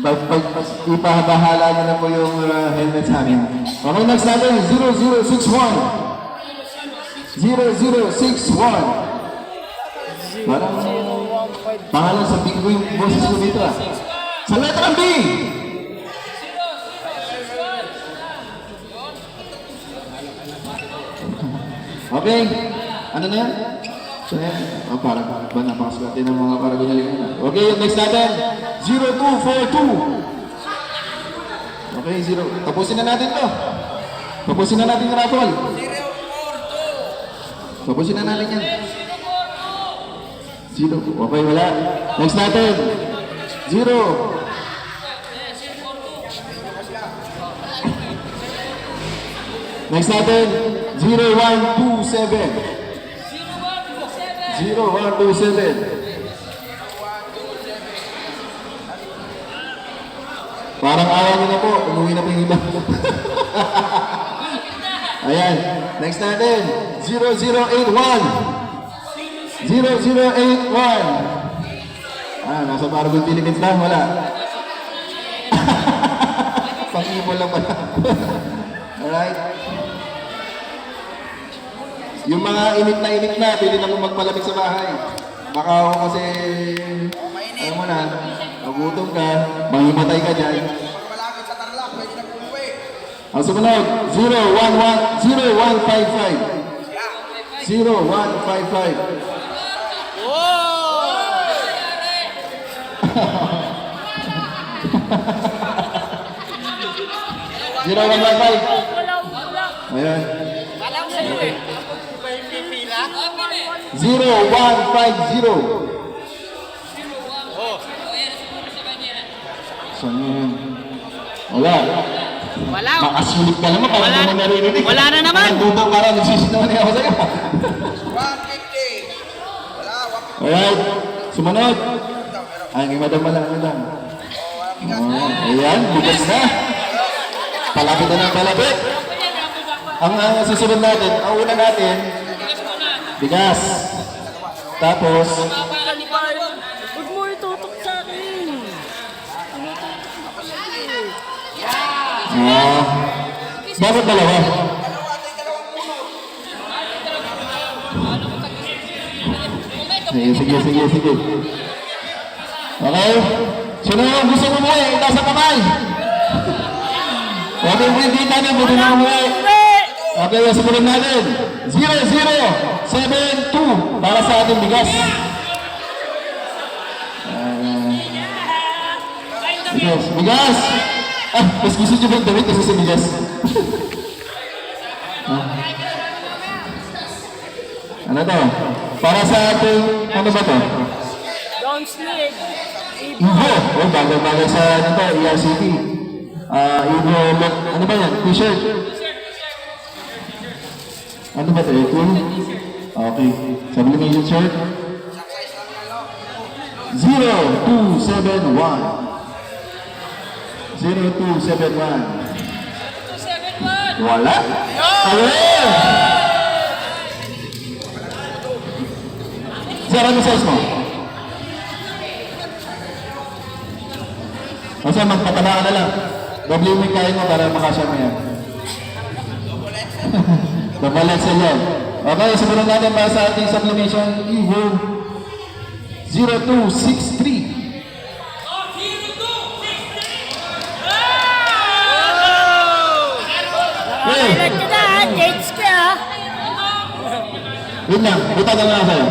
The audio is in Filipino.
Ipabahala niyo na po yung helmet sa amin. Okay, next natin, 0061. 0061. Parang pangalan sa bingo yung boses ko dito ah. Sa letra B! Okay, ano na yan? Oh, parang ba napakaswerte ng mga paragonyalingan na. Okay, yung next natin, 0242. Okay, 0. Tapusin na natin to. Tapusin na natin yung raffle. 042. Tapusin na natin yan. 0. Okay, wala. Next natin, 0. Next natin, 0127. 0127. Parang ayaw nyo na po. Umuwi na po yung iba. Ayan. Next natin. 0081. 0081. Nasa Paragon Philippines lang. Wala. Pang-ibol lang pala. Alright. Yung mga init na, pili na mo magpalamig sa bahay. Baka ako kasi, alam mo na, magutom ka, mahimatay ka dyan. Malapit sa Tarlac, pwede na pumuwi. Ang sumunod, 0155. 0155. Zero, 155. Ayan. 0150. Saan yun? Wala. Wala. Makasulit ka naman. Wala. Wala na naman. Nagdutang ka lang. Nagsisinaw na ako sa'yo. 150. Wala, 150. Alright. Sumunod. Ay, madam lang. Ayan. Bigas na. Palapit na ng palapit. Ang susunod natin, ang una natin, bigas. Tapos, Huwag mo itutok sa akin. bakit dalawa? Sige. Okay? Sino yung gusto mo mo eh? Itaas ang kamay. Okay, hindi natin. Buti na mo eh. Okay, sumunod natin. 0072 para sa ating bigas. Bigas! Mas gusto nyo bang damit kasi sa bigas? Ano to? Para sa ating, ano ba to? Down slip. Ivo! Oh, bagay sa ano to, ERCT. Ivo, ano ba yan? T-shirt? Ano ba ito? Ito? Okay. Sublimation shirt? 0271. 0271. Wala? Ayun! Sir, ano size mo? Basta magpatalaan na lang. Doble yung kain mo para makasya mo yan. Babalat sa iyo. Okay, sumunod natin para sa ating sublimation. Evo 0263. Kailan ka na, James ka. Wait lang, buta ka nga sa'yo.